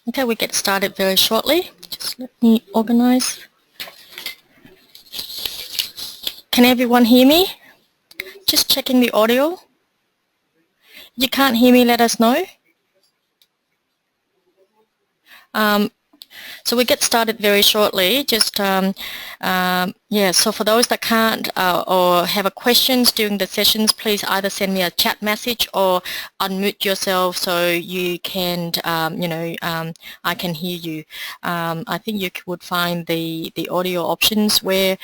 Okay, we get started very shortly. Just let me organize. Can everyone hear me? Just checking the audio. If you can't hear me, let us know. So we get started very shortly. Just yeah. So for those that can't or have a questions during the sessions, please either send me a chat message or unmute yourself so you can, I can hear you. I think you would find the audio options where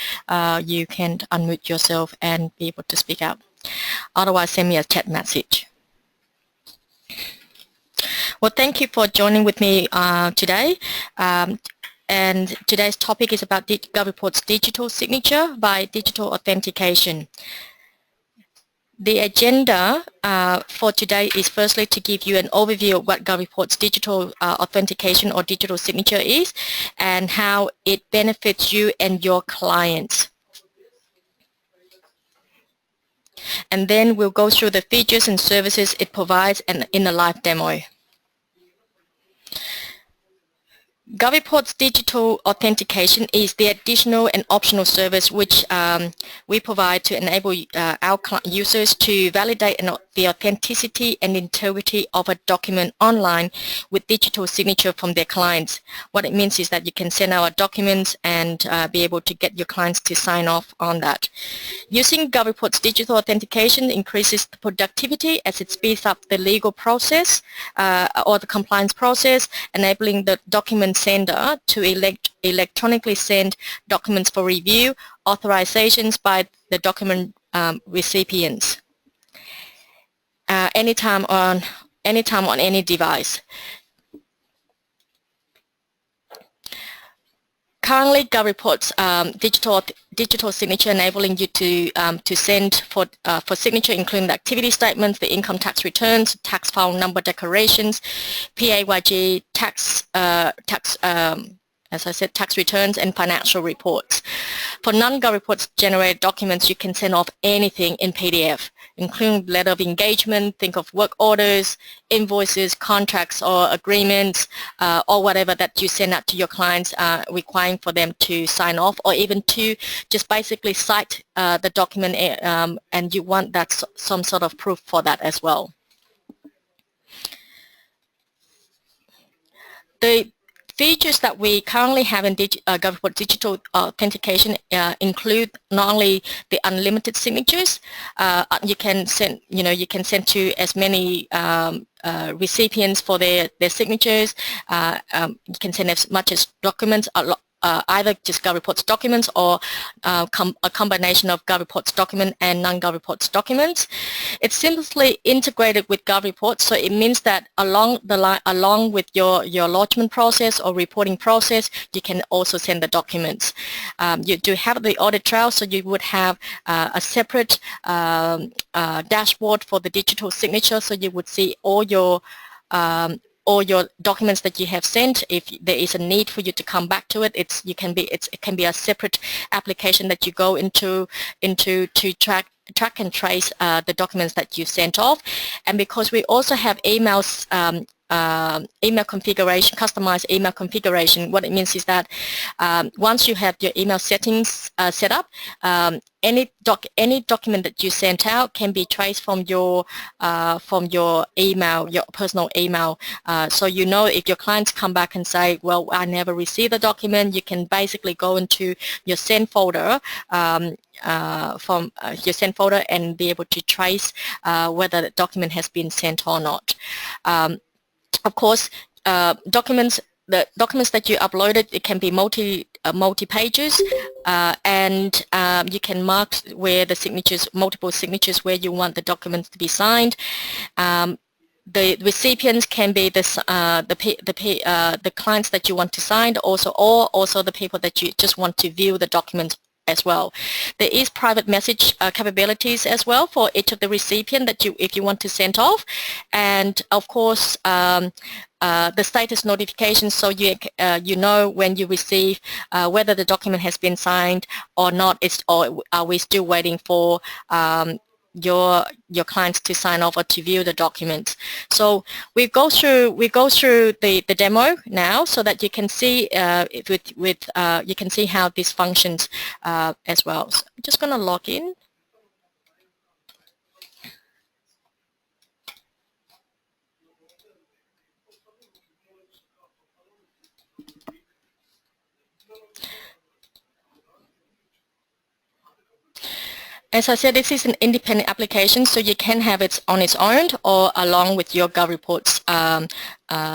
you can unmute yourself and be able to speak out. Otherwise, send me a chat message. Well, thank you for joining with me today. And today's topic is about GovReports digital signature by digital authentication. The agenda for today is firstly to give you an overview of what GovReports digital authentication or digital signature is and how it benefits you and your clients. And then we'll go through the features and services it provides and in a live demo. GovReports digital authentication is the additional and optional service which we provide to enable our users to validate the authenticity and integrity of a document online with digital signature from their clients. What it means is that you can send out documents and be able to get your clients to sign off on that. Using GovReports digital authentication increases the productivity as it speeds up the legal process or the compliance process, enabling the document sender to electronically send documents for review, authorizations by the document recipients anytime on any device. Currently, GovReports digital signature enabling you to send for signature, including the activity statements, the income tax returns, tax file number declarations, PAYG, as I said, tax returns and financial reports. For non-GovReports generated documents, you can send off anything in PDF, including letter of engagement, think of work orders, invoices, contracts or agreements, or whatever that you send out to your clients requiring for them to sign off, or even to just basically cite the document and you want that some sort of proof for that as well. The features that we currently have in GovReports digital authentication include not only the unlimited signatures. You can send to as many recipients for their signatures. You can send as much as documents. Either just GovReports documents or a combination of GovReports document and non-GovReports documents. It's seamlessly integrated with GovReports, so it means that along with your lodgement process or reporting process, you can also send the documents. You do have the audit trail, so you would have a separate dashboard for the digital signature, so you would see all your documents that you have sent. If there is a need for you to come back to it, it can be a separate application that you go into to track and trace the documents that you sent off. And because we also have emails, email configuration, customized email configuration, what it means is that once you have your email settings set up, any document that you sent out can be traced from your email, your personal email. So you know if your clients come back and say, well, I never received the document, you can basically go into your send folder from your send folder and be able to trace whether the document has been sent or not. Of course, the documents that you uploaded, it can be multi pages, and you can mark where the signatures, multiple signatures, where you want the documents to be signed. The recipients can be the clients that you want to sign, or also the people that you just want to view the document as well. There is private message capabilities as well for each of the recipient that if you want to send off, and of course the status notification, so you know when you receive whether the document has been signed or not. Or are we still waiting for your clients to sign off or to view the documents. So we go through the demo now, so that you can see you can see how this functions as well. So I'm just going to log in. As I said, this is an independent application, so you can have it on its own or along with your GovReports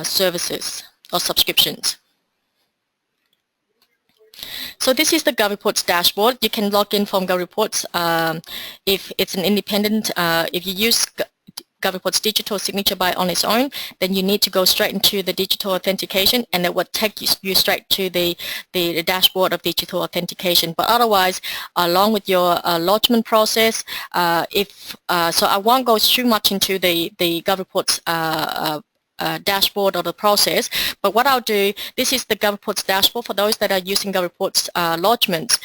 services or subscriptions. So this is the GovReports dashboard. You can log in from GovReports if it's an independent. If you use GovReports digital signature by on its own, then you need to go straight into the digital authentication, and it will take you straight to the dashboard of digital authentication. But otherwise, along with your lodgement process, so I won't go too much into the GovReports dashboard or the process, but what I'll do, this is the GovReports dashboard for those that are using GovReports lodgements.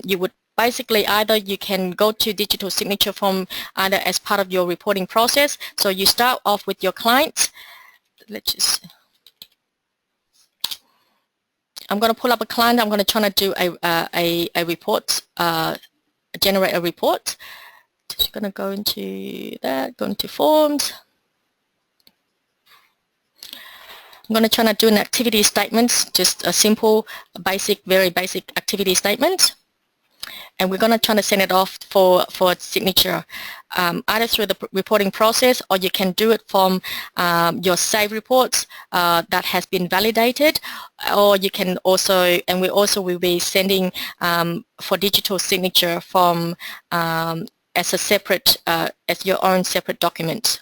You would basically either you can go to digital signature from either as part of your reporting process. So you start off with your clients. Let's just, I'm going to pull up a client. I'm going to try to do a report, generate a report. Just going to go into that, go into forms. I'm going to try to do an activity statement, just a simple, basic, very basic activity statement. And we're going to try to send it off for signature, either through the reporting process, or you can do it from your save reports that has been validated, or you can also, and we also will be sending for digital signature from as a separate, as your own separate document.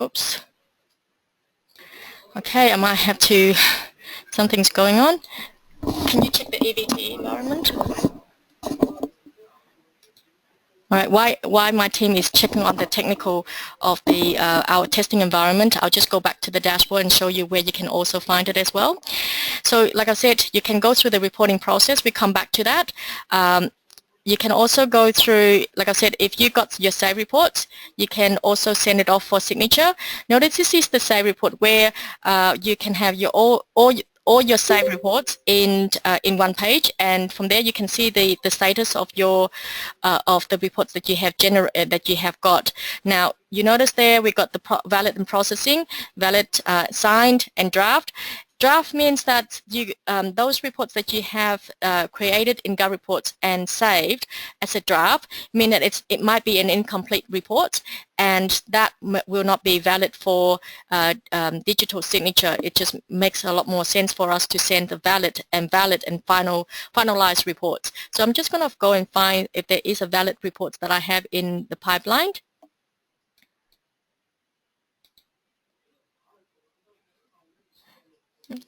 Oops. Okay, I might have to, something's going on. Can you check the EVT environment? All right, why my team is checking on the technical of the our testing environment, I'll just go back to the dashboard and show you where you can also find it as well. So like I said, you can go through the reporting process. We come back to that. You can also go through, like I said, if you got your save reports, you can also send it off for signature. Notice this is the save report where you can have your all your save reports in one page, and from there you can see the status of your of the reports that you have got. Now you notice there we got the valid and processing, valid, signed, and draft. Draft means that you those reports that you have created in GovReports and saved as a draft mean that it might be an incomplete report, and that will not be valid for digital signature. It just makes a lot more sense for us to send the valid and finalized reports. So I'm just going to go and find if there is a valid report that I have in the pipeline.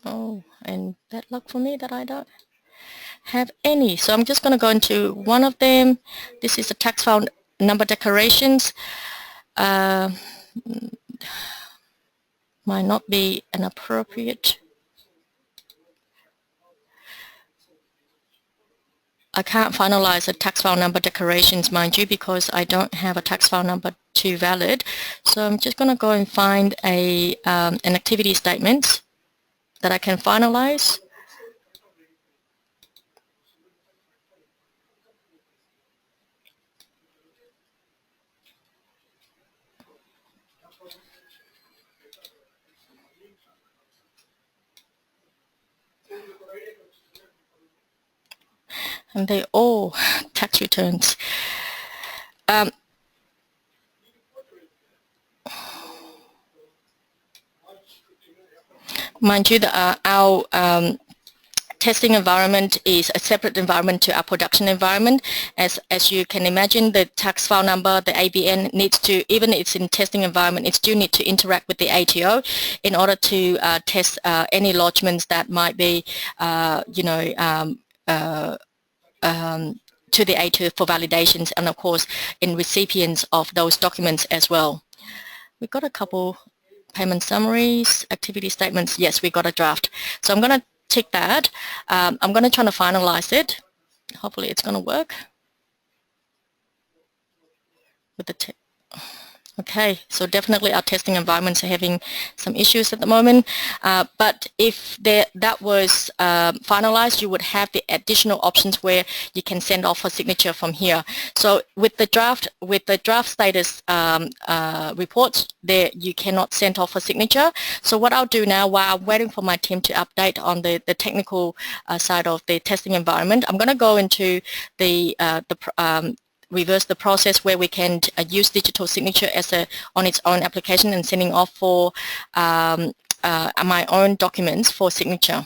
Oh, and bad luck for me that I don't have any. So I'm just going to go into one of them. This is the tax file number declarations. Might not be an appropriate. I can't finalize the tax file number declarations, mind you, because I don't have a tax file number to valid. So I'm just going to go and find an activity statement that I can finalize. And they all tax returns. Mind you, that our testing environment is a separate environment to our production environment. As you can imagine, the tax file number, the ABN, needs to, even if it's in testing environment, it still needs to interact with the ATO in order to test any lodgements that might be, to the A2 for validations, and of course in recipients of those documents as well. We've got a couple payment summaries, activity statements. Yes, we got a draft. So I'm going to tick that. I'm going to try to finalize it. Hopefully it's going to work with the okay, so definitely our testing environments are having some issues at the moment, but if that was finalized, you would have the additional options where you can send off for signature from here. So with the draft status reports, there you cannot send off for signature. So what I'll do now, while I'm waiting for my team to update on the technical side of the testing environment, I'm going to go into reverse the process where we can use digital signature as on its own application and sending off for my own documents for signature.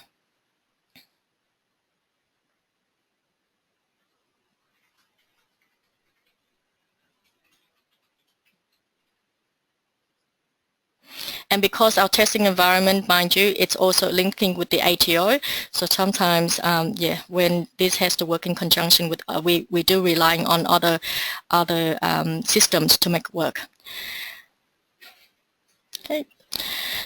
And because our testing environment, mind you, it's also linking with the ATO, so sometimes, yeah, when this has to work in conjunction with, we do relying on other systems to make it work. Okay.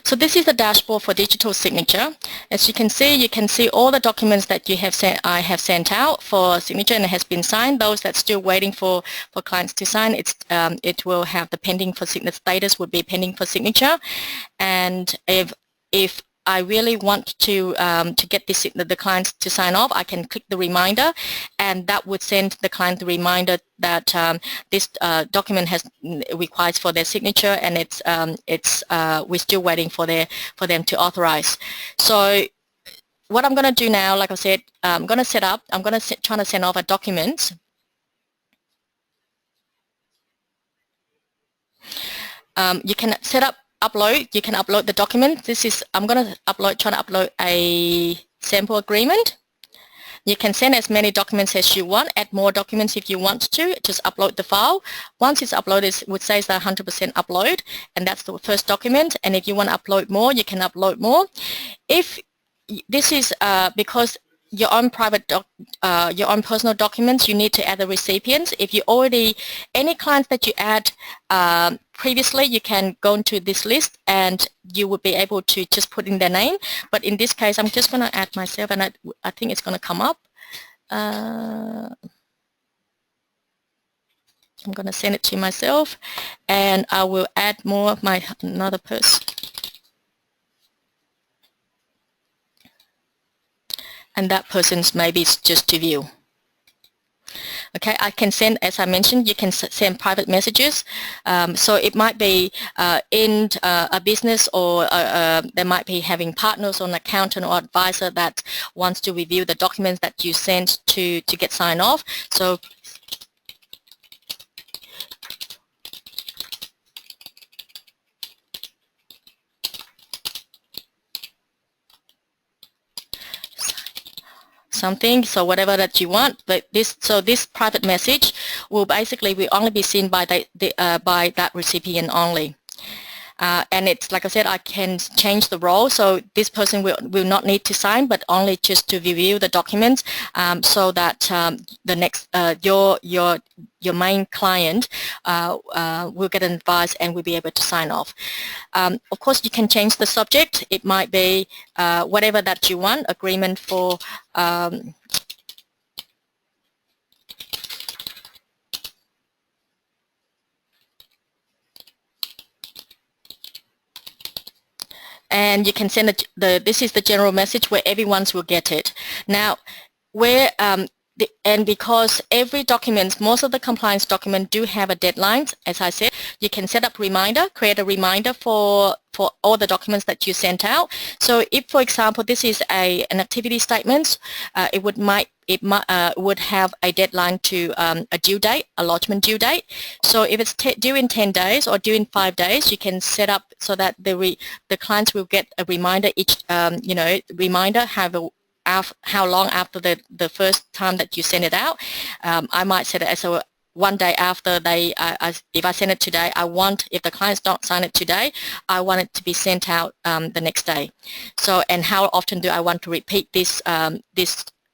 So this is the dashboard for digital signature. As you can see all the documents that you have sent, I have sent out for signature and it has been signed. Those that's still waiting for clients to sign, it will have the pending for signature status would be pending for signature. And if I really want to get the clients to sign off, I can click the reminder, and that would send the client the reminder that this document requires for their signature, and we're still waiting for them to authorize. So what I'm going to do now, like I said, I'm going to try to send off a document. You can set up upload. You can upload the document. I'm going to try to upload a sample agreement. You can send as many documents as you want, add more documents if you want to, just upload the file. Once it's uploaded, it would say that 100% upload, and that's the first document. And if you want to upload more, you can upload more. If this is because your own your own personal documents, you need to add the recipients. If you any clients that you add previously, you can go into this list and you would be able to just put in their name. But in this case, I'm just going to add myself, and I think it's going to come up. I'm going to send it to myself, and I will add more of another person. And that person's maybe it's just to view. Okay, I can send, as I mentioned, you can send private messages. So it might be in a business, or they might be having partners or an accountant or advisor that wants to review the documents that you sent to get signed off. So something, so whatever that you want, but this private message will only be seen by by that recipient only. And it's like I said, I can change the role, so this person will not need to sign, but only just to review the documents, so that the next your main client will get an advice and will be able to sign off. Of course, you can change the subject. It might be whatever that you want, agreement for and you can send this is the general message where everyone's will get it. Now, where and because every document, most of the compliance documents do have a deadline, as I said, you can set up reminder, create a reminder for all the documents that you sent out. So if, for example, this is an activity statement, it would have a deadline to a due date, a lodgement due date. So if it's due in 10 days or due in 5 days, you can set up so that the clients will get a reminder each, reminder how long after the first time that you send it out. I might set it as a 1 day after if I send it today, if the clients don't sign it today, I want it to be sent out the next day. So, and how often do I want to repeat this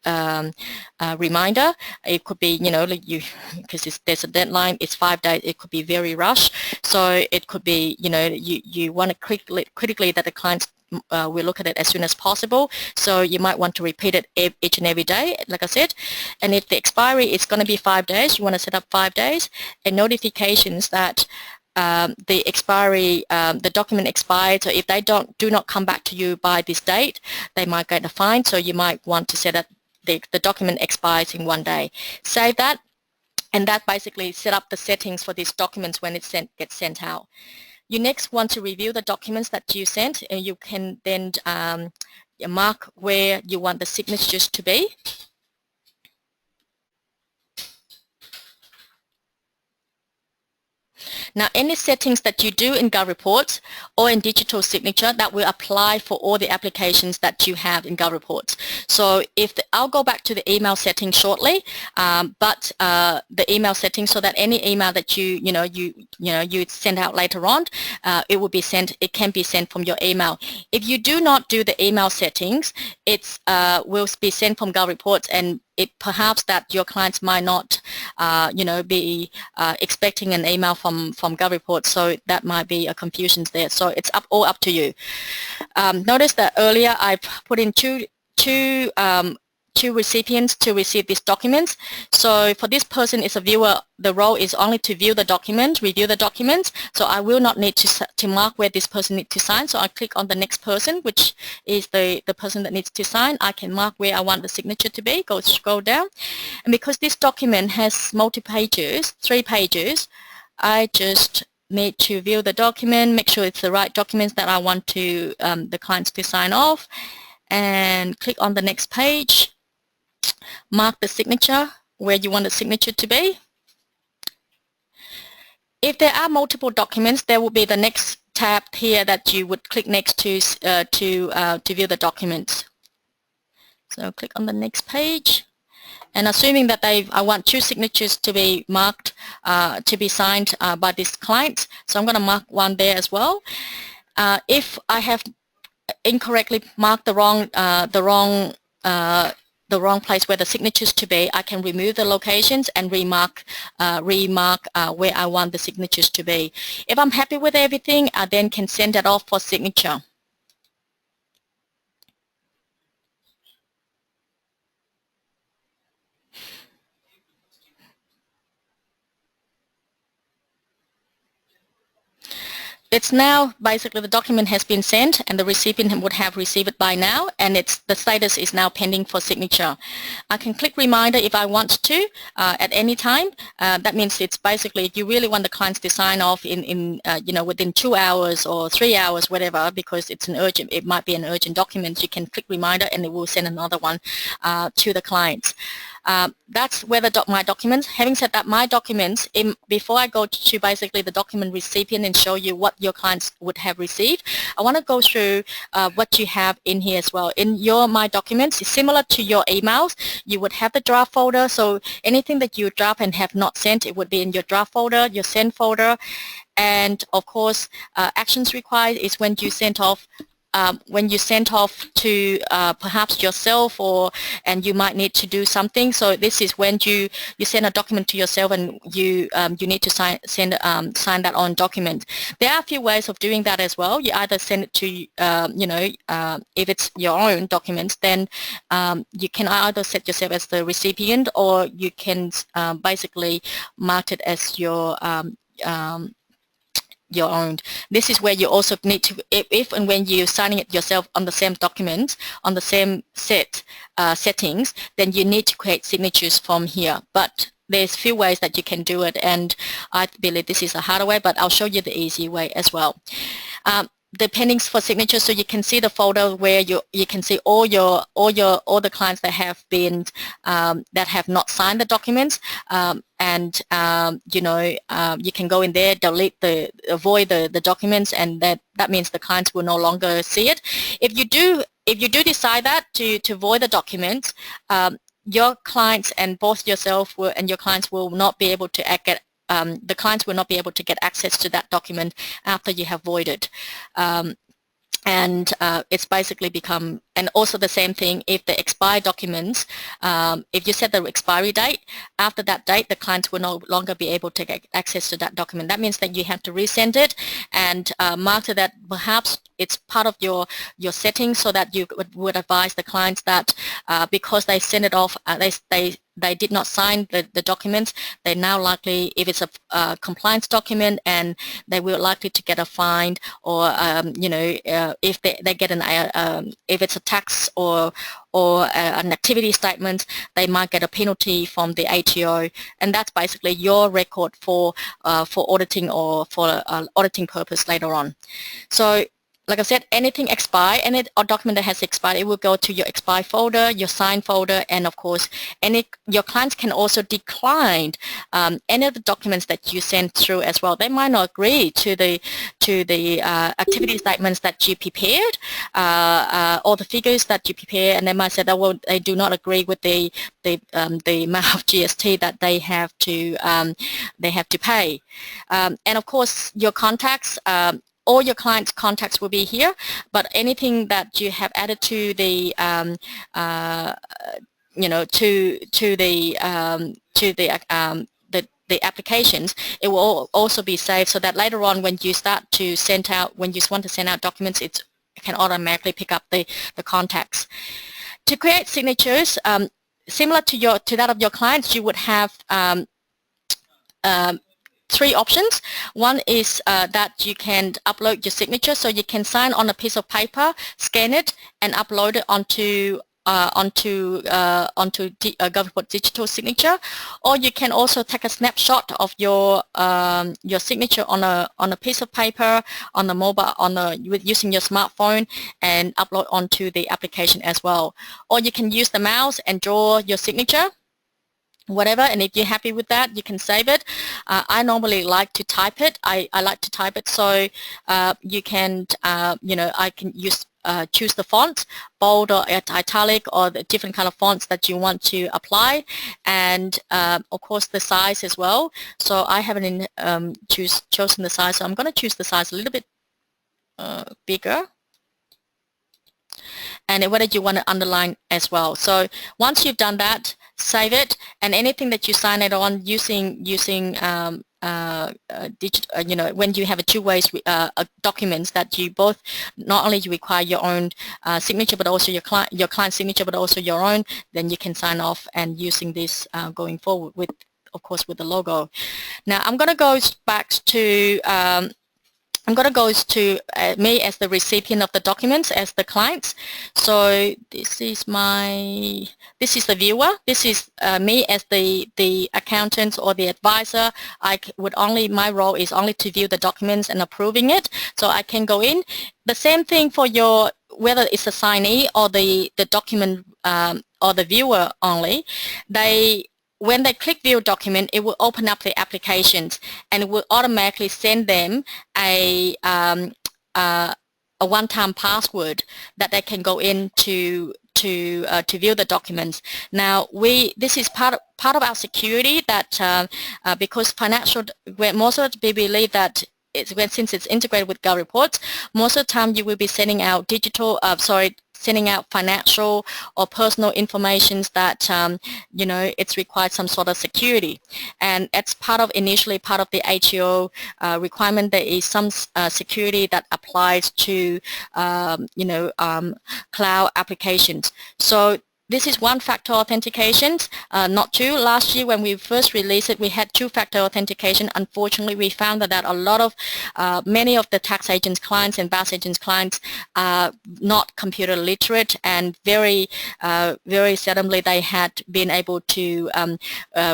reminder. It could be, you know, like because there's a deadline, it's 5 days, it could be very rushed. So it could be, you know, you want to critically that the clients will look at it as soon as possible. So you might want to repeat it each and every day, like I said. And if the expiry is going to be 5 days, you want to set up 5 days and notifications that the expiry, the document expired. So if they do not come back to you by this date, they might get a fine. So you might want to set up the document expires in 1 day. Save that, and that basically set up the settings for these documents when it gets sent out. You next want to review the documents that you sent, and you can then mark where you want the signatures to be. Now, any settings that you do in GovReports or in digital signature, that will apply for all the applications that you have in GovReports. So I'll go back to the email settings shortly, but the email settings, so that any email that you send out later on, it will be sent. It can be sent from your email. If you do not do the email settings, it will be sent from GovReports, and perhaps that your clients might not, be expecting an email from GovReports, so that might be a confusion there. So it's all up to you. Notice that earlier I put in two recipients to receive these documents. So for this person is a viewer, the role is only to view the document, review the documents. So I will not need to mark where this person needs to sign. So I click on the next person, which is the person that needs to sign. I can mark where I want the signature to be, scroll down. And because this document has multi-pages, 3 pages, I just need to view the document, make sure it's the right documents that I want to the clients to sign off, and click on the next page. Mark the signature where you want the signature to be. If there are multiple documents, there will be the next tab here that you would click next to view the documents. So click on the next page, and assuming that I want 2 signatures to be marked to be signed by this client, so I'm going to mark one there as well. If I have incorrectly marked the wrong place where the signatures to be, I can remove the locations and remark where I want the signatures to be. If I'm happy with everything, I then can send that off for signature. It's now basically the document has been sent and the recipient would have received it by now, and the status is now pending for signature. I can click reminder if I want to at any time. That means it's basically if you really want the clients to sign off within 2 hours or 3 hours, whatever, because it might be an urgent document, you can click reminder and it will send another one to the clients. That's where my documents. Having said that, my documents, before I go to basically the document recipient and show you what your clients would have received, I want to go through what you have in here as well. In my documents, similar to your emails, you would have the draft folder. So anything that you draft and have not sent, it would be in your draft folder, your send folder, and of course, actions required is when you sent off. When you send off to perhaps yourself, and you might need to do something. So this is when you send a document to yourself and you need to sign that on document. There are a few ways of doing that as well. You either send it to if it's your own documents, then you can either set yourself as the recipient, or you can basically mark it as your own. This is where you also need to, if and when you're signing it yourself on the same document, on the same settings, then you need to create signatures from here. But there's few ways that you can do it, and I believe this is a harder way, but I'll show you the easy way as well. The pendings for signatures, so you can see the folder where you can see all the clients that have been that have not signed the documents, and you can go in there, avoid the documents, and that means the clients will no longer see it. If you do decide that to void the documents, your clients and both yourself and your clients will not be able to get the clients will not be able to get access to that document after you have voided. and it's basically become, and also the same thing if the expired documents, if you set the expiry date, after that date the clients will no longer be able to get access to that document. That means that you have to resend it and mark that perhaps it's part of your settings, so that you would advise the clients that because they send it off, they did not sign the documents, they're now likely, if it's a compliance document, and they will likely to get a fine, or if they get if it's a tax or an activity statement, they might get a penalty from the ATO, and that's basically your record for auditing or for auditing purpose later on. So like I said, anything expired, any document that has expired, it will go to your expire folder, your sign folder, and of course, your clients can also decline any of the documents that you send through as well. They might not agree to the activity statements that you prepared, or the figures that you prepare, and they might say that they do not agree with the amount of GST that they have to pay, and of course, your contacts. All your clients' contacts will be here, but anything that you have added to the the applications, it will also be saved, so that later on when you start to send out, when you want to send out documents, it can automatically pick up the contacts. To create signatures, similar to that of your clients, you would have three options. One is that you can upload your signature, so you can sign on a piece of paper, scan it, and upload it onto GovReport digital signature, or you can also take a snapshot of your signature on a piece of paper, on the mobile, using your smartphone, and upload onto the application as well. Or you can use the mouse and draw your signature, whatever, and if you're happy with that, you can save it. I normally like to type it. I like to type it, so you can, I can choose the font, bold or italic, or the different kind of fonts that you want to apply, and of course the size as well. So I haven't chosen the size, so I'm going to choose the size a little bit bigger, and whether you want to underline as well. So once you've done that, save it, and anything that you sign it on using when you have a two-way documents that you both, not only you require your own signature, but also your client's signature, but also your own, then you can sign off and using this going forward with, of course, with the logo. Now I'm going to go back to me as the recipient of the documents, as the clients. So this is the viewer. This is me as the accountant or the advisor. My role is only to view the documents and approving it. So I can go in. The same thing for whether it's the signee or the document or the viewer only. When they click view document, it will open up the applications, and it will automatically send them a one-time password that they can go in to view the documents. Now this is part of our security, that because most of it, we believe that since it's integrated with GovReports, most of the time you will be sending out sending out financial or personal information that it's required some sort of security, and it's initially part of the ATO requirement. There is some security that applies to cloud applications. So this is one-factor authentication, not two. Last year when we first released it, we had two-factor authentication. Unfortunately, we found that many of the tax agents clients and BAS agents clients are not computer literate, and very seldomly they had been able to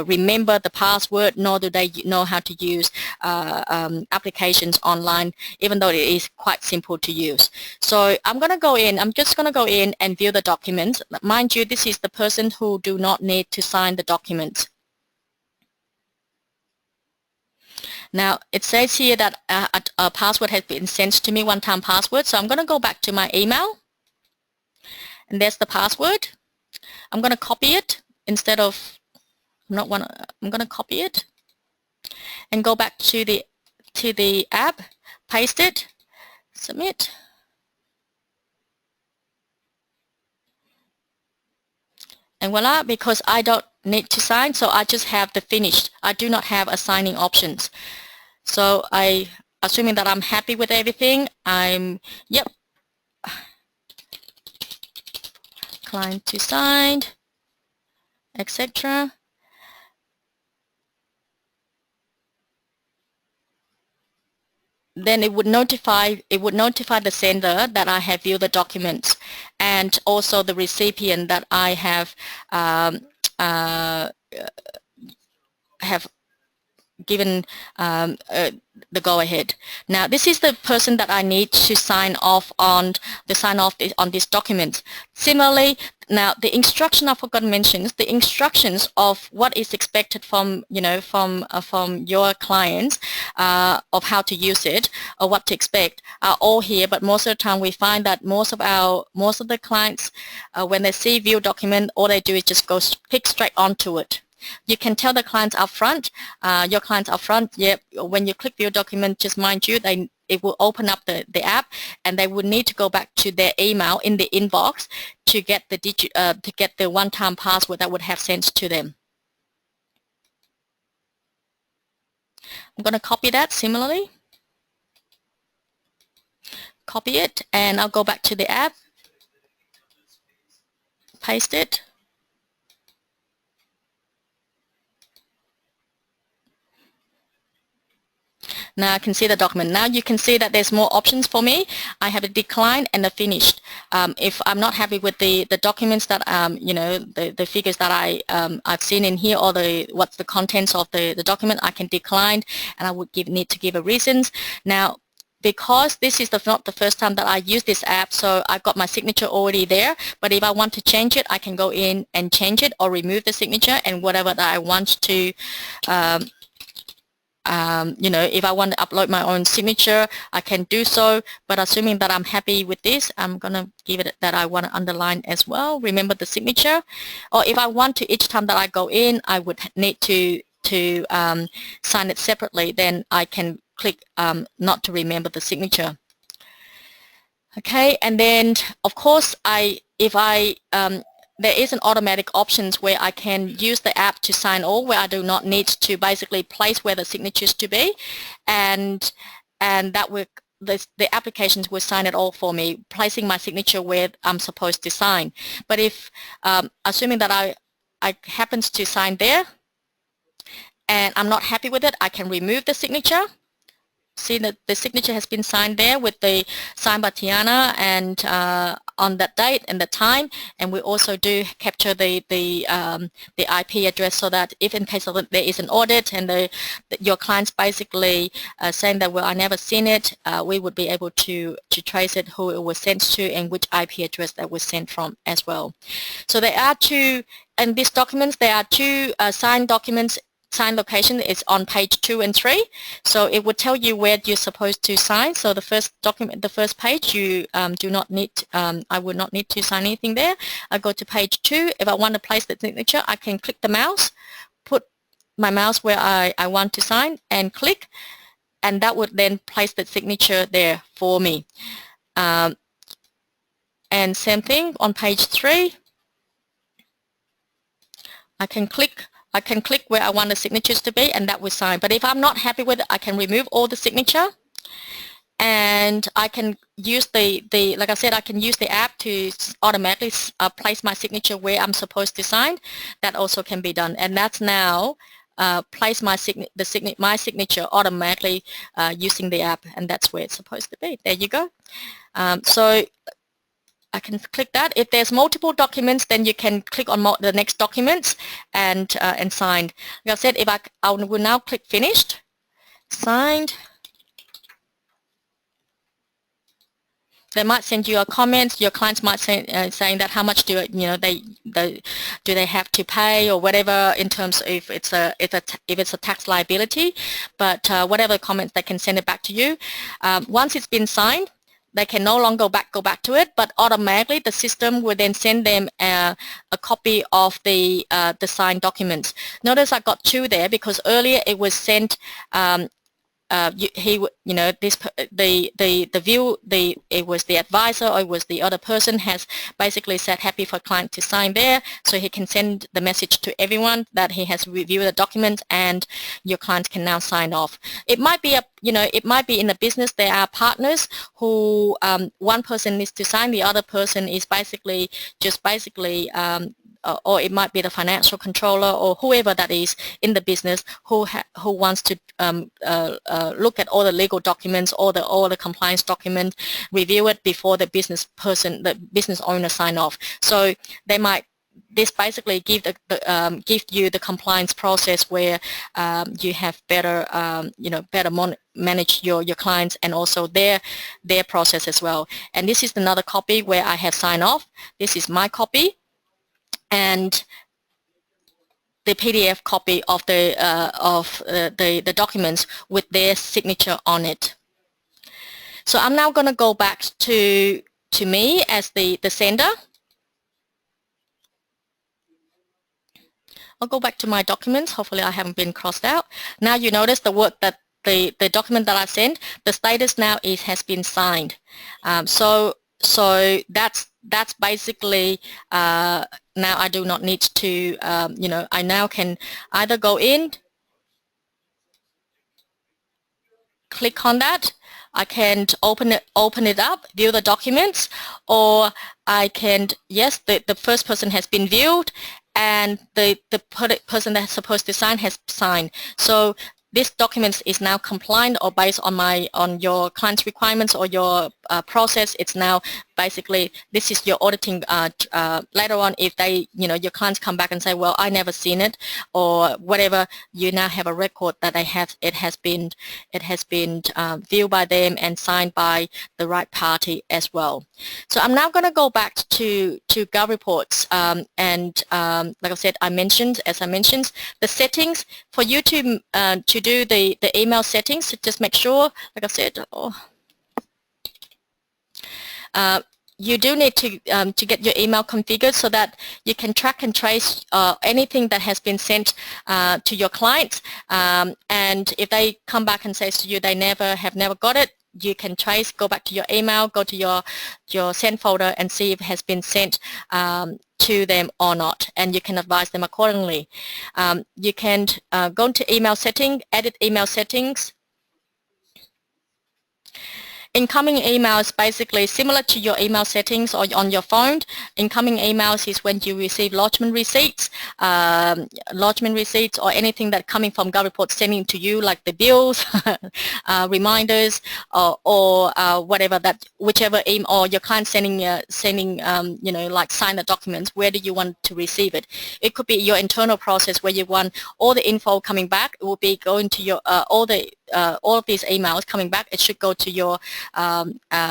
remember the password, nor do they know how to use applications online, even though it is quite simple to use. So I'm just going to go in and view the documents. Mind you, this is the person who do not need to sign the documents. Now it says here that a password has been sent to me, one-time password. So I'm going to go back to my email, and there's the password. I'm going to copy it instead of I'm going to copy it and go back to the app, paste it, submit. And voila, because I don't need to sign, so I just have the finished. I do not have a signing options. So assuming that I'm happy with everything, yep, client to signed, etc. Then it would notify the sender that I have viewed the documents, and also the recipient that I have given the go-ahead. Now this is the person that I need to sign off on this document. Similarly, now the instruction I forgot to mention, the instructions of what is expected from from your clients of how to use it or what to expect are all here. But most of the time we find that most of the clients when they see view document, all they do is just click straight onto it. You can tell the clients up front, your clients up front, yep, when you click view document, just mind you, it will open up the app, and they would need to go back to their email in the inbox to get the one-time password that would have sent to them. I'm going to copy that similarly. Copy it, and I'll go back to the app, paste it. Now I can see the document. Now you can see that there's more options for me. I have a decline and a finished. If I'm not happy with the documents that the figures that I've seen in here, or what's the contents of the document, I can decline, and I would need to give a reasons. Now, because this is not the first time that I use this app, so I've got my signature already there. But if I want to change it, I can go in and change it or remove the signature, and whatever that I want to if I want to upload my own signature, I can do so. But assuming that I'm happy with this, I'm going to give it that I want to underline as well. Remember the signature. Or if I want to, each time that I go in, I would need to sign it separately. Then I can click not to remember the signature. Okay, and then of course, there is an automatic options where I can use the app to sign all, where I do not need to basically place where the signatures to be, and that will the applications will sign it all for me, placing my signature where I'm supposed to sign. But if assuming that I happens to sign there and I'm not happy with it, I can remove the signature. See that the signature has been signed there with the signed by Tiana and on that date and the time, and we also do capture the IP address, so that if in case of there is an audit and your client's basically saying that, well, I never seen it, we would be able to trace it, who it was sent to, and which IP address that was sent from as well. So there are two, in these documents, there are two signed documents. Sign location is on page 2 and 3, so it would tell you where you're supposed to sign. So the first document, the first page, you do not need I would not need to sign anything there. I go to page 2. If I want to place the signature, I can click the mouse, put my mouse where I want to sign, and click, and that would then place the signature there for me. And same thing on page 3, I can click where I want the signatures to be, and that will sign. But if I'm not happy with it, I can remove all the signature, and I can use like I said, I can use the app to automatically place my signature where I'm supposed to sign. That also can be done, and that's now place my signature automatically using the app, and that's where it's supposed to be. There you go. So I can click that. If there's multiple documents, then you can click on the next documents and sign. Like I said, if I will now click finished, signed. They might send you a comment. Your clients might say, saying that how much do they have to pay or whatever, in terms of if it's a tax liability. But whatever comments, they can send it back to you. Once it's been signed, they can no longer go back to it, but automatically the system will then send them a copy of the signed documents. Notice I got 2 there because earlier it was sent it was the advisor or it was the other person has basically said happy for client to sign there, so he can send the message to everyone that he has reviewed the document and your client can now sign off. It might be it might be in a business there are partners who one person needs to sign, the other person is basically or it might be the financial controller or whoever that is in the business who wants to look at all the legal documents, all the compliance documents, review it before the business owner sign off. So they might this basically give you the compliance process where you have better manage your clients and also their process as well. And this is another copy where I have signed off. This is my copy and the PDF copy of the documents with their signature on it. So I'm now going to go back to me as the sender. I'll go back to my documents. Hopefully I haven't been crossed out. Now you notice the work that the document that I sent, the status now has been signed. So that's basically now I do not need to I now can either go in, click on that, I can open it up, view the documents, or I can, yes, the first person has been viewed and the person that's supposed to sign has signed. So this document is now compliant or based on your client's requirements or your process. It's now basically this is your auditing later on if they your clients come back and say, well, I never seen it or whatever, you now have a record that it has been viewed by them and signed by the right party as well. So I'm now going to go back to GovReports and like I said, as I mentioned, the settings for you to do the email settings. So just make sure, like I said, you do need to get your email configured so that you can track and trace anything that has been sent to your clients. And if they come back and say to you they have never got it, you can trace, go back to your email, go to your send folder and see if it has been sent to them or not, and you can advise them accordingly. You can go into email setting, edit email settings. Incoming emails basically similar to your email settings or on your phone. Incoming emails is when you receive lodgement receipts or anything that coming from GovReports sending to you, like the bills, reminders, or whatever whichever email, or your client sending like sign the documents. Where do you want to receive it? It could be your internal process where you want all the info coming back. It will be going to your all of these emails coming back. It should go to your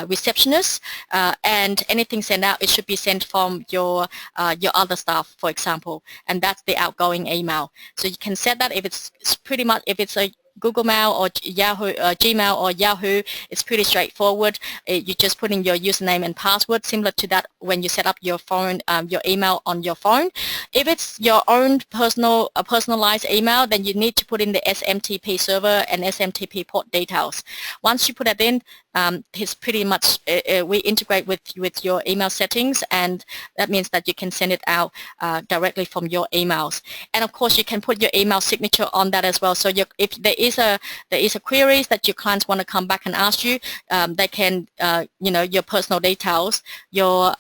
receptionist, and anything sent out, it should be sent from your other staff, for example, and that's the outgoing email. So you can set that if it's pretty much, if it's a Google Mail or Yahoo, Gmail or Yahoo, it's pretty straightforward. You just put in your username and password, similar to that when you set up your phone, your email on your phone. If it's your own personalized email, then you need to put in the SMTP server and SMTP port details. Once you put that in, it's pretty much we integrate with your email settings, and that means that you can send it out directly from your emails. And of course, you can put your email signature on that as well. So if there is a queries that your clients want to come back and ask you, they can your personal details, your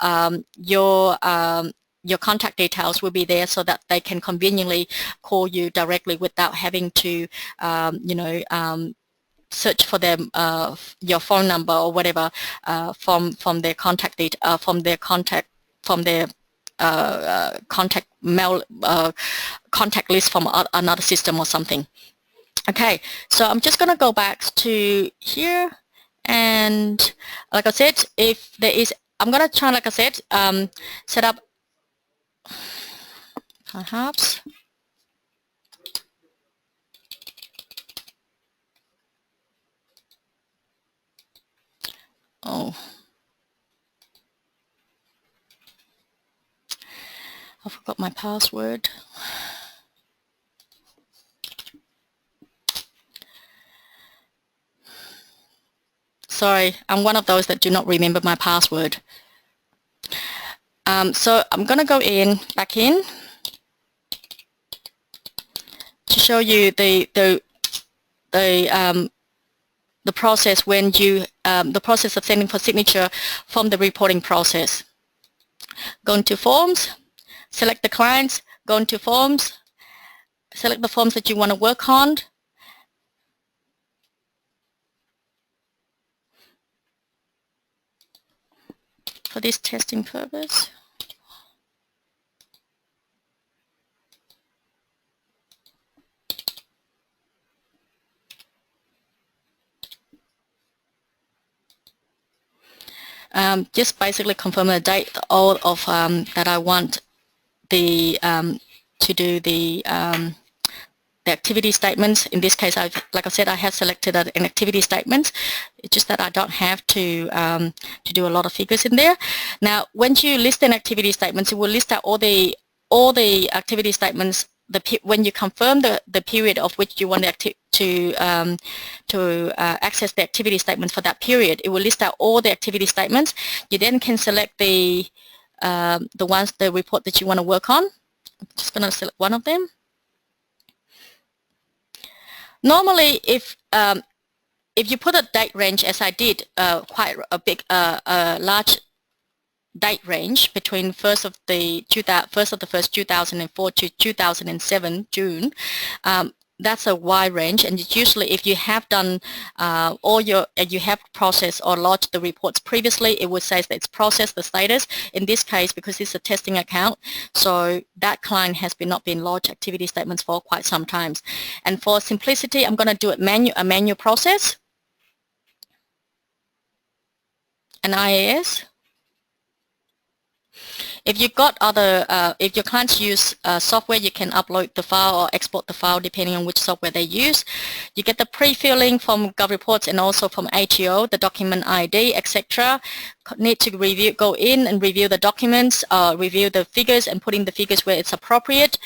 contact details will be there so that they can conveniently call you directly without having to search for them your phone number or whatever from their contact data from their contact mail contact list from another system or something. Okay, so I'm just going to go back to here, and like I said, if there is, I'm going to try, like I said, set up perhaps. Oh, I forgot my password. sorry, I'm one of those that do not remember my password. So I'm going to go back in to show you the process when you the process of sending for signature from the reporting process. Go into forms, select the clients, go into forms, select the forms that you want to work on. For this testing purpose. Just basically confirm the date, all of that I want the to do the activity statements. In this case, like I said, I have selected an activity statement. It's just that I don't have to do a lot of figures in there. Now, when you list an activity statements, it will list out all the activity statements. When you confirm the period of which you want to access the activity statements for that period, it will list out all the activity statements. You then can select the report that you want to work on. I'm just going to select one of them. Normally, if you put a date range, as I did, quite a big, large date range between 1st of the 1st 2004 to 2007 June, that's a wide range, and it's usually if you have done you have processed or lodged the reports previously, it would say that it's processed the status. In this case, because it's a testing account, so that client has not been lodged activity statements for quite some time. And for simplicity, I'm going to do it a manual process, an IAS. If you've got if your clients use software, you can upload the file or export the file depending on which software they use. You get the pre-filling from GovReports and also from ATO, the document ID, etc. Need to go in and review the documents, review the figures and put in the figures where it's appropriate.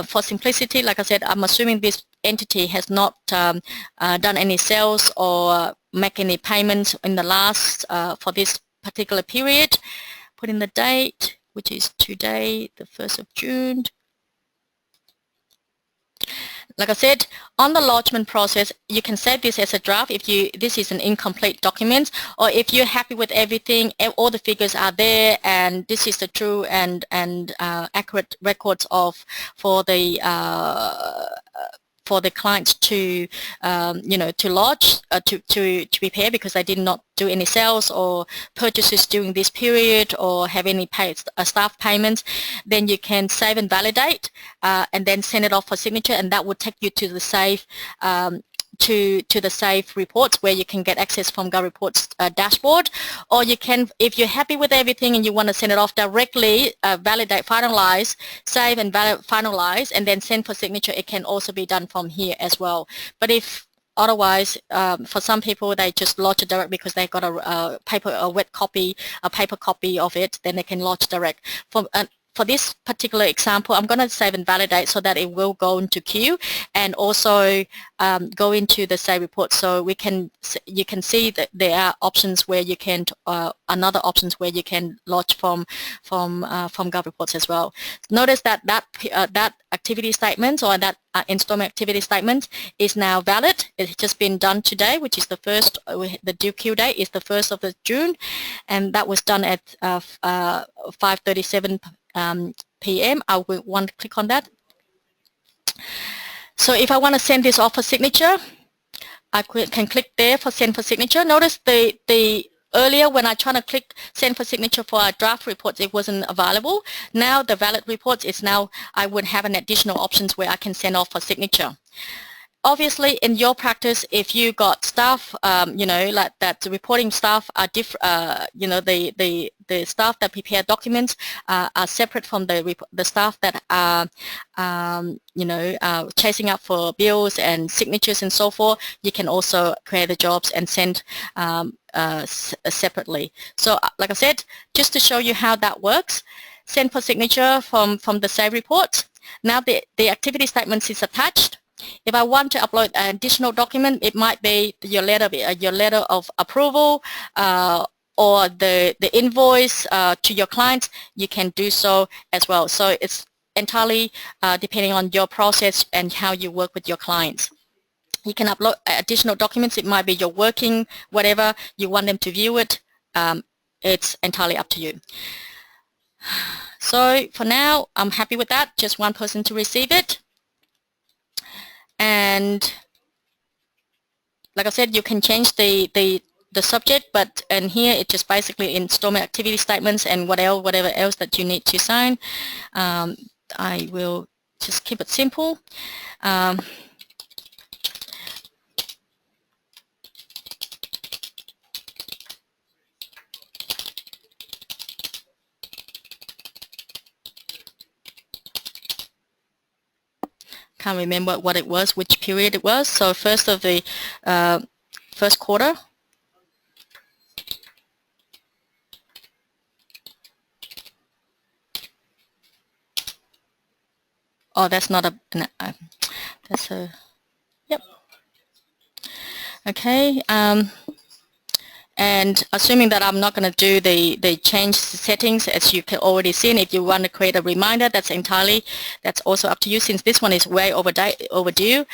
For simplicity, like I said, I'm assuming this entity has not done any sales or make any payments in the last for this particular period. Put in the date, which is today, the 1st of June. Like I said, on the lodgement process, you can save this as a draft if this is an incomplete document, or if you're happy with everything, all the figures are there, and this is the true and accurate records for the clients to to lodge, to prepare, because they did not do any sales or purchases during this period or have any staff payments, then you can save and validate and then send it off for signature, and that would take you to the save to the save reports where you can get access from GovReports dashboard. Or you can, if you're happy with everything and you want to send it off directly, validate, finalize, save and finalize, and then send for signature, it can also be done from here as well. But if otherwise, for some people, they just lodge it direct because they got a paper copy of it, then they can lodge direct. For this particular example, I'm going to save and validate so that it will go into queue and also go into the save report. So you can see that there are options where you can another options where you can lodge from GovReports as well. Notice that that activity statement or that installment activity statement is now valid. It's just been done today, which is the first. The due queue date is the 1st of June, and that was done at 5:37 p.m. I will want to click on that. So if I want to send this off for signature, I can click there for send for signature. Notice the earlier when I try to click send for signature for our draft reports, it wasn't available. Now the valid reports is now, I would have an additional options where I can send off for signature. Obviously, in your practice, if you got staff, like that, reporting staff are different. The staff that prepare documents are separate from the staff that are, chasing up for bills and signatures and so forth. You can also create the jobs and send separately. So, like I said, just to show you how that works, send for signature from the save report. Now the activity statements is attached. If I want to upload an additional document, it might be your letter of approval or the invoice to your client. You can do so as well. So it's entirely depending on your process and how you work with your clients. You can upload additional documents. It might be your working, whatever you want them to view it. It's entirely up to you. So for now, I'm happy with that. Just one person to receive it. And like I said, you can change the subject, but and here it just basically installment activity statements and whatever else that you need to sign. I will just keep it simple. Can't remember what it was, which period it was. So first of the first quarter. Oh, that's not a, that's a, yep. Okay. And assuming that I'm not going to do the change settings, as you can already see, if you want to create a reminder, that's also up to you, since this one is way overdue.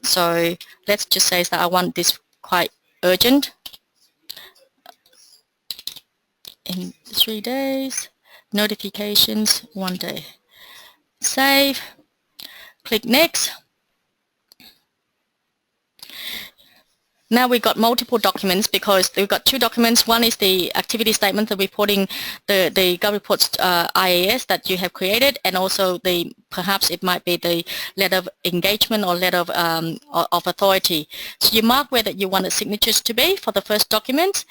So let's just say that I want this quite urgent in 3 days, notifications 1 day. Save, click next. Now we've got multiple documents because we've got 2 documents. One is the activity statement, the reporting, the GovReports IAS that you have created, and also perhaps it might be the letter of engagement or letter of authority. So you mark where that you want the signatures to be for the first document,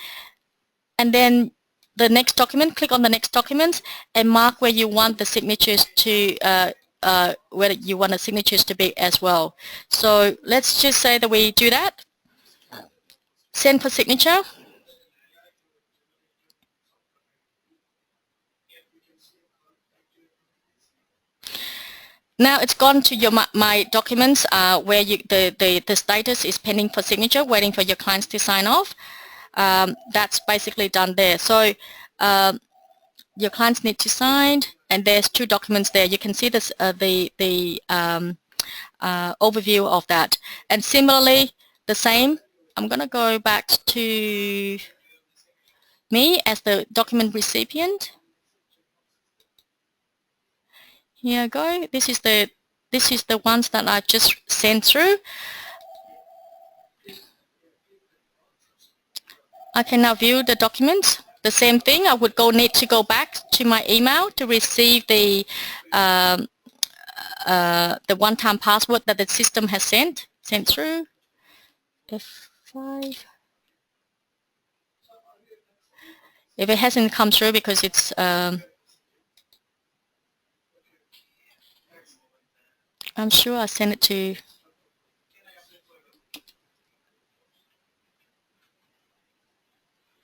and then the next document, click on the next document and mark where you want the signatures to where you want the signatures to be as well. So let's just say that we do that. Send for signature. Now it's gone to your my documents where the status is pending for signature, waiting for your clients to sign off. That's basically done there. So your clients need to sign, and there's 2 documents there. You can see this the overview of that. And similarly, the same. I'm going to go back to me as the document recipient. Here I go. This is the ones that I just sent through. I can now view the documents. The same thing. I would need to go back to my email to receive the one-time password that the system has sent through. F5. If it hasn't come through because it's I'm sure I sent it to.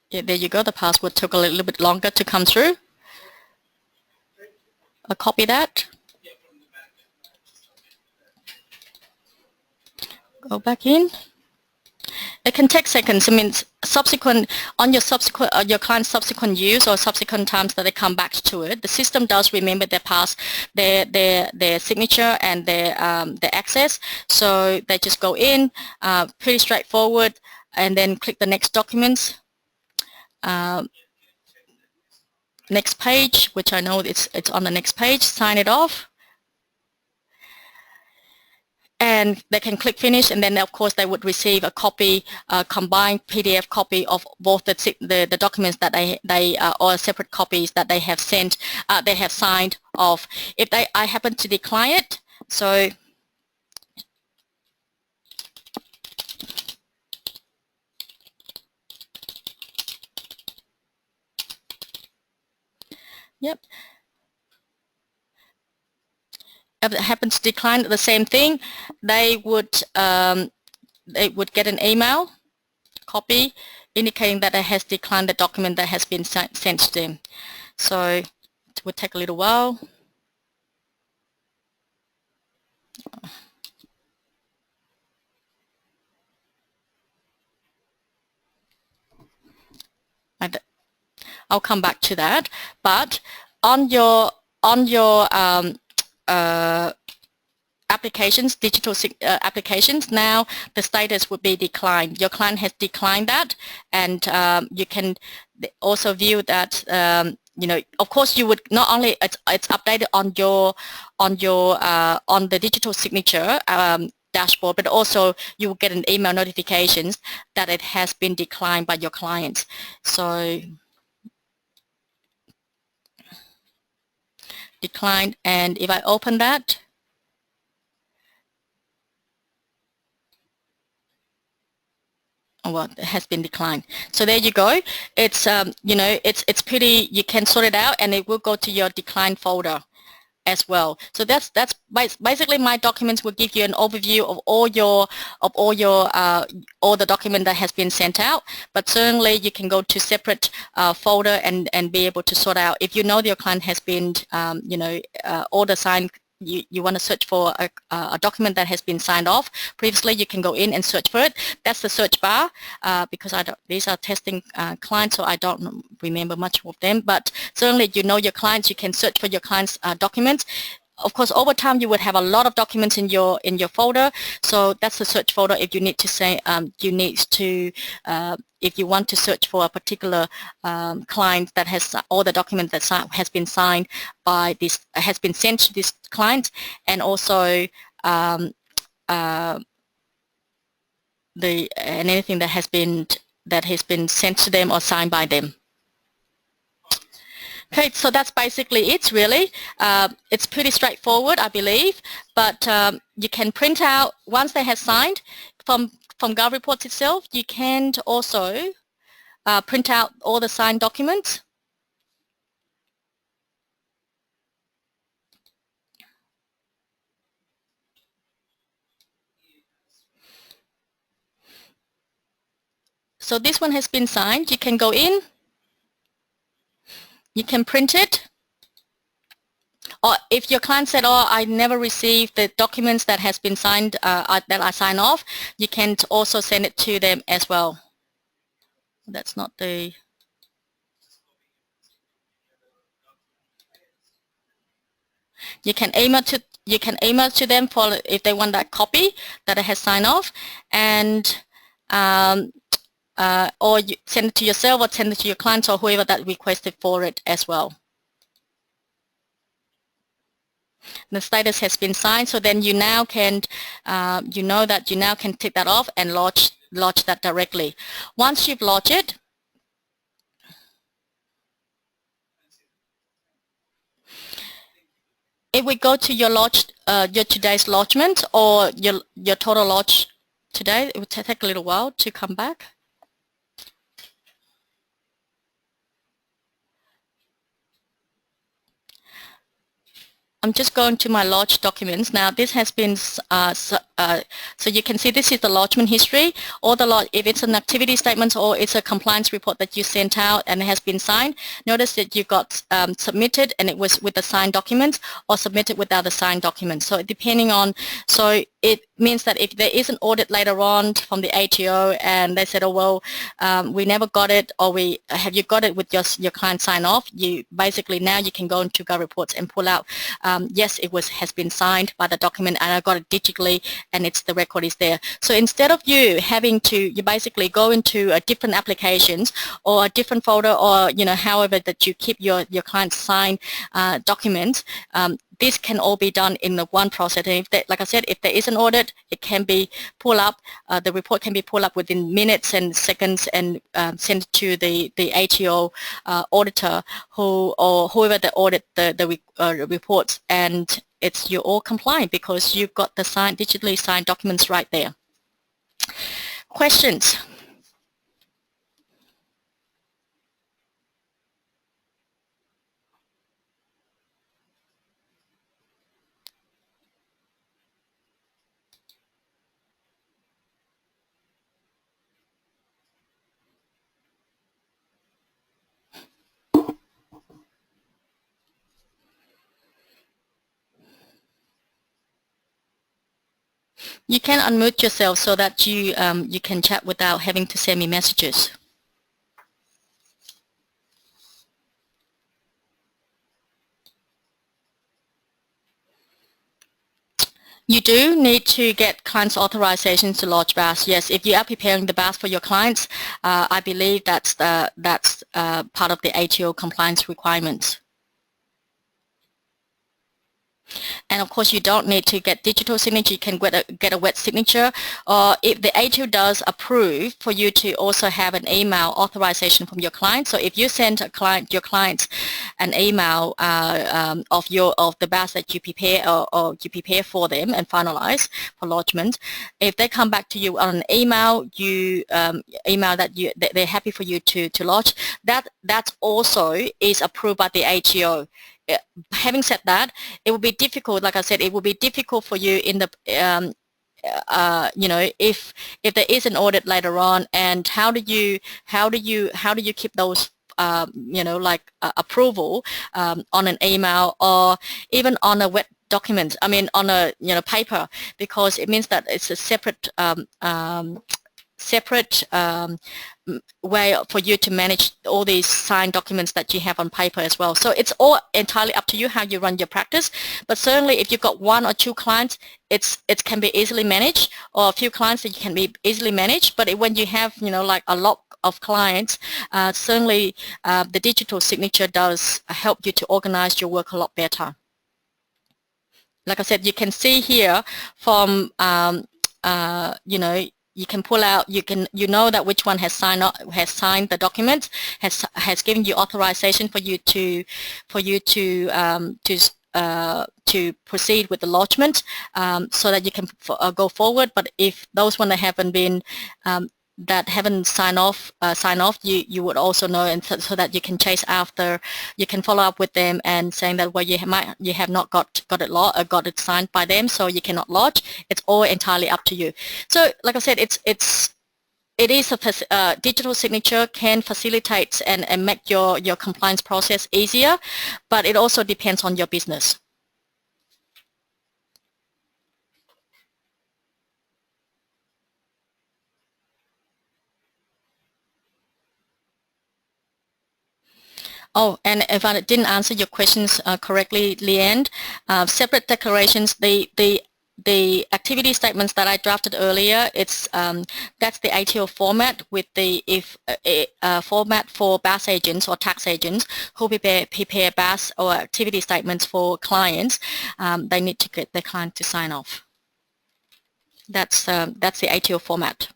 Yeah, there you go. The password took a little bit longer to come through. I'll copy that. Go back in. It can take seconds. I mean, your client's subsequent use or subsequent times that they come back to it, the system does remember their signature and their access. So they just go in, pretty straightforward, and then click the next documents. Next page, which I know it's on the next page. Sign it off. And they can click finish, and then of course they would receive a copy, combined PDF copy of both the documents that they or separate copies that they have sent, they have signed off. If I happen to decline it, so yep. If it happens to decline the same thing, they would get an email copy indicating that it has declined the document that has been sent to them. So it would take a little while. I'll come back to that. But on your applications, digital applications, now the status would be declined. Your client has declined that, and you can also view that. Of course, you would not only it's updated on the digital signature dashboard, but also you will get an email notifications that it has been declined by your clients. So declined, and if I open that, well, it has been declined. So there you go. It's it's pretty. You can sort it out, and it will go to your declined folder as well. So that's basically my documents will give you an overview of all the document that has been sent out. But certainly you can go to separate folder and be able to sort out if you know your client has been order signed. You want to search for a document that has been signed off previously, you can go in and search for it. That's the search bar because these are testing clients, so I don't remember much of them, but certainly you know your clients, you can search for your clients' documents. Of course, over time you would have a lot of documents in your folder, so that's the search folder. If you need to say if you want to search for a particular client that has all the documents that has been signed by this has been sent to this client, and also and anything that has been sent to them or signed by them. Okay, so that's basically it, really. It's pretty straightforward, I believe, but you can print out, once they have signed from GovReports itself, you can also print out all the signed documents. So this one has been signed. You can go in, you can print it. Or if your client said, oh, I never received the documents that has been signed, that I sign off, you can also send it to them as well. That's not the... You can email to them for if they want that copy that it has signed off, and or you send it to yourself or send it to your clients or whoever that requested for it as well. The status has been signed, so then you now can, you know that you now can tick that off and lodge that directly. Once you've lodged it, it will go to your your today's lodgement or your total lodge today. It will take a little while to come back. I'm just going to my lodge documents. Now this has been, so you can see this is the lodgement history, or if it's an activity statement or it's a compliance report that you sent out and it has been signed, notice that you got submitted and it was with the signed documents or submitted without the signed documents. So depending on, so it means that if there is an audit later on from the ATO and they said, oh well, we never got it, or have you got it with your client sign off, you basically now you can go into GovReports and pull out, yes, it has been signed by the document and I got it digitally and the record is there. So instead of you having to, you basically go into a different applications or a different folder, or however that you keep your client's signed documents, this can all be done in the one process. And like I said, if there is an audit, it can be pulled up, the report can be pulled up within minutes and seconds and sent to the ATO auditor or whoever that audit the reports, and you're all compliant because you've got the digitally signed documents right there. Questions? You can unmute yourself so that you can chat without having to send me messages. You do need to get clients' authorizations to lodge BAS. Yes, if you are preparing the BAS for your clients, I believe that's part of the ATO compliance requirements. And of course, you don't need to get digital signature. You can get a wet signature. Or if the ATO does approve for you to also have an email authorization from your client. So if you send your clients an email of the BAS that you prepare or you prepare for them and finalize for lodgement, if they come back to you on an email, email that they're happy for you to lodge, that also is approved by the ATO. Having said that, it will be difficult. Like I said, it will be difficult for you in the if there is an audit later on, and how do you keep those approval on an email or even on a wet document? I mean, on a paper, because it means that it's a separate way for you to manage all these signed documents that you have on paper as well. So it's all entirely up to you how you run your practice. But certainly if you've got one or two clients, it can be easily managed, or a few clients that you can be easily managed. But when you have like a lot of clients, certainly the digital signature does help you to organize your work a lot better. Like I said, you can see here from you can pull out, you know that which one has signed the document, has given you authorization for you to proceed with the lodgement, so that you can go forward. But if those one that haven't been signed off, you would also know, and so that you can chase after, you can follow up with them and saying that, well, you have not got it signed by them, so you cannot lodge. It's all entirely up to you. So like I said, it is a digital signature can facilitate and make your compliance process easier, but it also depends on your business. Oh, and if I didn't answer your questions correctly, Leanne, separate declarations, the activity statements that I drafted earlier, that's the ATO format with the format for BAS agents or tax agents who prepare BAS or activity statements for clients. They need to get their client to sign off. That's the ATO format.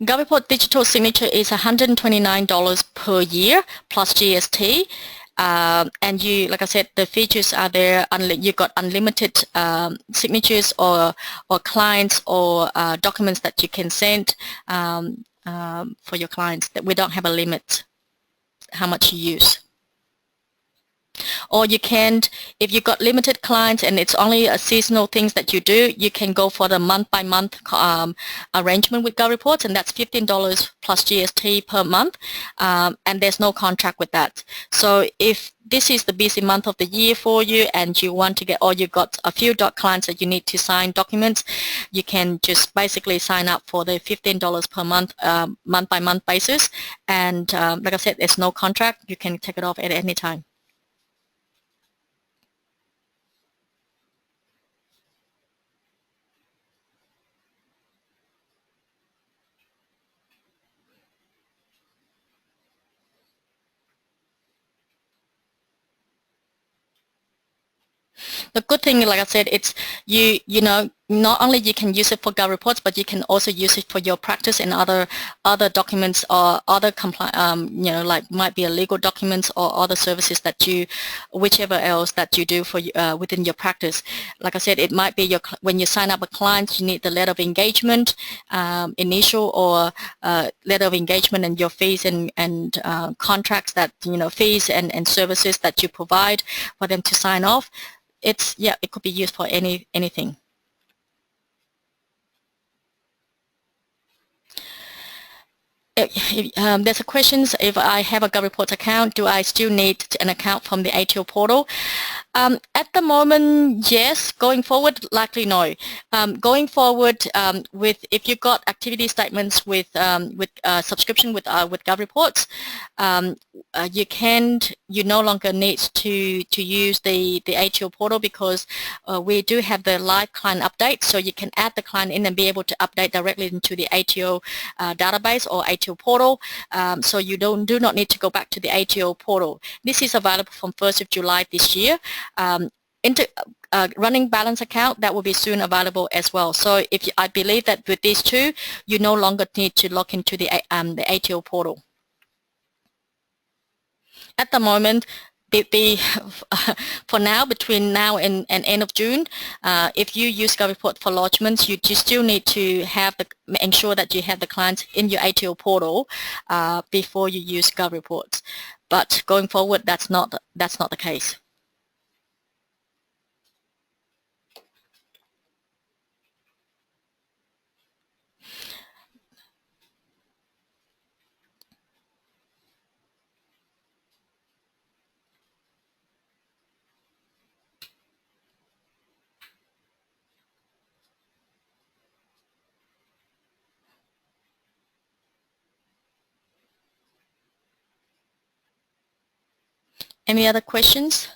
GovReport digital signature is $129 per year plus GST. And like I said, the features are there. You've got unlimited signatures or clients or documents that you can send for your clients. That we don't have a limit how much you use. Or you can, if you've got limited clients and it's only a seasonal things that you do, you can go for the month-by-month arrangement with GovReports, and that's $15 plus GST per month, and there's no contract with that. So if this is the busy month of the year for you and you want to get, or you've got a few clients that you need to sign documents, you can just basically sign up for the $15 per month, month-by-month basis, and like I said, there's no contract. You can take it off at any time. The good thing, like I said, it's you know, not only you can use it for GovReports, but you can also use it for your practice and other documents or other like might be a legal documents or other services that you, whichever else that you do for within your practice. Like I said, it might be when you sign up a client, you need the letter of engagement, initial or letter of engagement, and your fees and contracts that fees and services that you provide for them to sign off. It could be used for anything. there's a question, if I have a GovReports account, do I still need an account from the ATO portal? At the moment, yes. Going forward, likely no. Going forward, if you've got activity statements with subscription with GovReports, you no longer need to use the ATO portal, because we do have the live client update, so you can add the client in and be able to update directly into the ATO database or ATO portal. So you do not need to go back to the ATO portal. This is available from 1st of July this year. Into running balance account, that will be soon available as well. So I believe that with these two, you no longer need to log into the ATO portal. At the moment, for now, between now and end of June, if you use GovReport for lodgements, you still need to ensure that you have the clients in your ATO portal before you use GovReports. But going forward, that's not the case. Any other questions?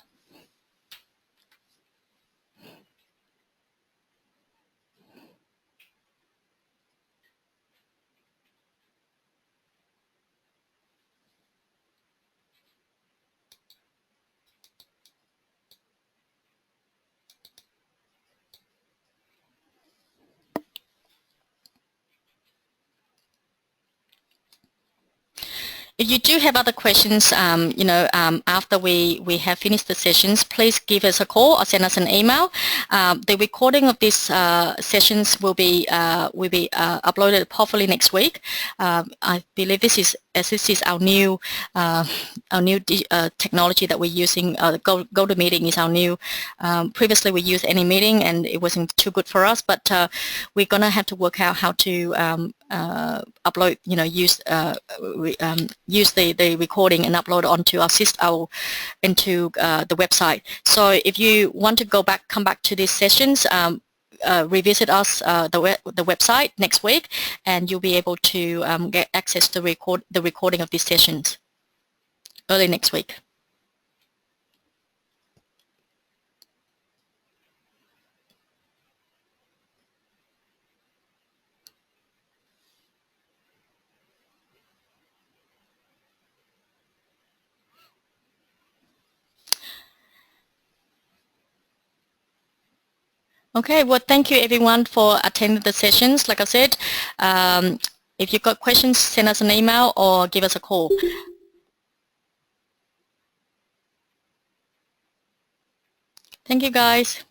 If you do have other questions, after we have finished the sessions, please give us a call or send us an email. The recording of these sessions will be uploaded hopefully next week. I believe this is our new technology that we're using. GoToMeeting is our new. Previously, we used AnyMeeting, and it wasn't too good for us. But we're gonna have to work out how to upload, use the recording and upload onto into the website. So if you want to come back to these sessions, revisit us the website next week, and you'll be able to get access to the recording of these sessions early next week. Okay, well, thank you everyone for attending the sessions. Like I said, if you've got questions, send us an email or give us a call. Thank you, guys.